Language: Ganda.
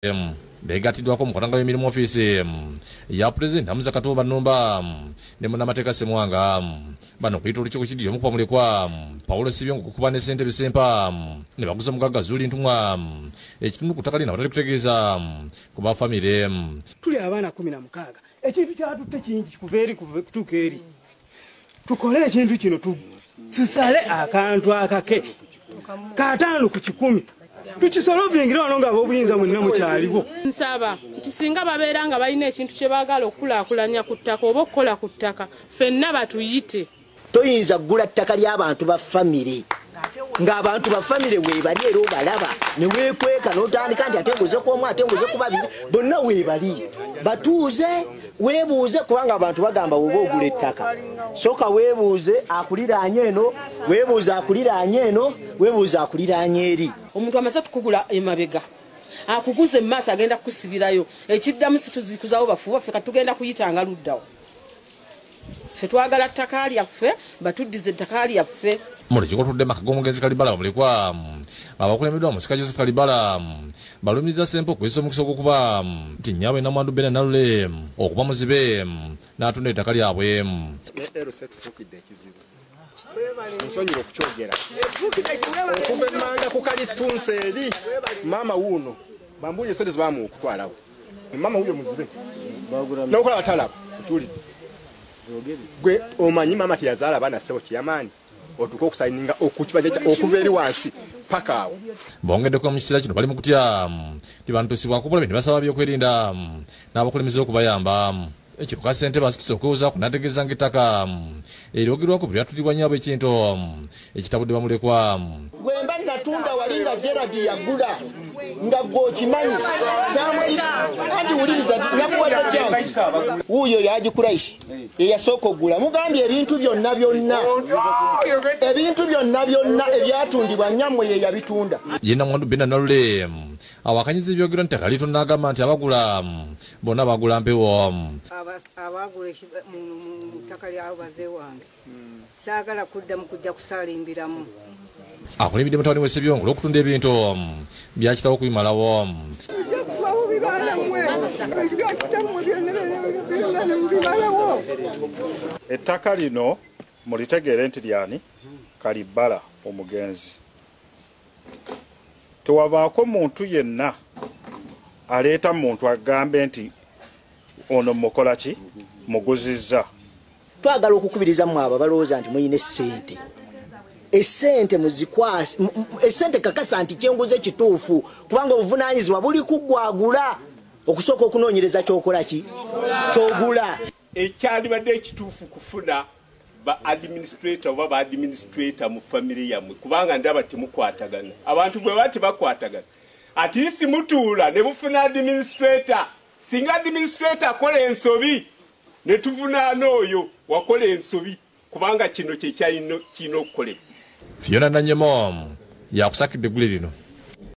beegatiddwako mu katanga w'emirimu ofiisi ya pulezidenti Amuza Katumba Nnumba ne munnamateeka Ssemwanga bano kuyita olukiiko kiddirya omukuba Mulekwa Pawulo Sibyo okukuba ne Ssentebe Sempa ne baguza omugagga Zuuli Ntumwa ekitundu ku ttaka lino abatali kutegeeza ku bafamire. Tuli abaana 16 ekintu kyatutte kingi kuva eri kutuuka eri tukole ekintu kino tusale akantu akake kataano ku 10 tukisolovingira wano nga ab'obuyinza mwenna mukyaliwo. Nsaba nti singa babeera nga balina ekintu kye baagala okukulaakulanya ku ttaka oba okukola ku ttaka ffenna batuyite. Toyinza kugula ttaka ly'abantu ba famire ng'abantu ba famire weebali era obalaba ne weekweka n'otandika nti ate nguze ku omu ate nguze ku babiri bonna weebali batuuze weebuuze kubanga abantu bagamba woba ogula ettaka soka weebuuze akuliraanye eno weebuuze akuliraanye eno weebuuze akuliraanye eri. Omuntu amaze tukugula emabega akuguze maaso agenda kusibirayo ekiddamu situzikuzawo bafu baffe katugenda kuyitanga luddawo ffe twagala ttaka lyaffe batuddize ettaka lyaffe. Mu lukiiko lutuddemu akag'omugenzi Kalibala Mulekwa abakulembeddwa Musika Joseph Kalibala balumiriza Sempa okuyisa omukisa ogw'okuba nti nnyabwe Namwandu Bena Nalule okuba muzibe n'atunda ettaka lyabwe. Nsonyiwa okukyogera okuva emmanga ku kalitunsi eri maama wuuno bambuulye sente zibaamu okutwalawo maama wuuyo muzibe n'okola batalaba otulire gwe omanyi maama teyazaala abaana ssebo tiyamaanyi otuka okusayininga okuva eri wansi paka awo. Bongeddeko mu kiseera kino bali mu kutya tibantusibwa kubulabe ne basaba byokwerinda n'abakulembeze okubayamba. Ekiruka Ssentebe asituse okwewoza kunategeeza ng'ettaka eryogerwako bwe lyatulibwa nnyabo ekintu ekitabudde Bamulekwa. Gwe mba natunda wali nga Gerard yagula nga gw'okimanyi anti wuliriza nakuwadde kyansi wuuyo yagikulayishi eyasooka okugula mugambye ebintu byonna ebyatundibwa nyammwe ye yabitunda. Ye Namwandu Bena Nalule awakanyiza ebyogerwa nti ettaka litunda n'agamba nti abagula bonna bagula mpewo. Abagula mu ttaka lyabo baze wange saagala kuddamu kujja kusaalimbiramu. Akulembedde mutabani we Ssebyongo okutunda ebintu byakitawo okubimalawo. Ettaka lino mulitegeere nti lyani Kalibala omugenzi. Tewabaako muntu yenna aleeta muntu agambe nti ono mukola ki muguzizza. Twagala okukubiriza mu abo balowooza nti muyina essente. Essente muzikwasi essente kakasa nti kyenguze kituufu kubanga obuvunaanyizibwa buli kuggwagula okusooka okunoonyereza kyokola ki kyogula. Ekyalibadde ekituufu kufuna ba administrator oba ba administrator mu family yammwe kubanga ndaba temukwatagana abantu bwe bati bakwatagana ati simutuula ne bufuna administrator singa administrator akola ensobi ne tuvunaana oyo wakola ensobi kubanga kino kye kyalino kino okukolebwa. Fiona Nanyemo yakusakidde eggule lino.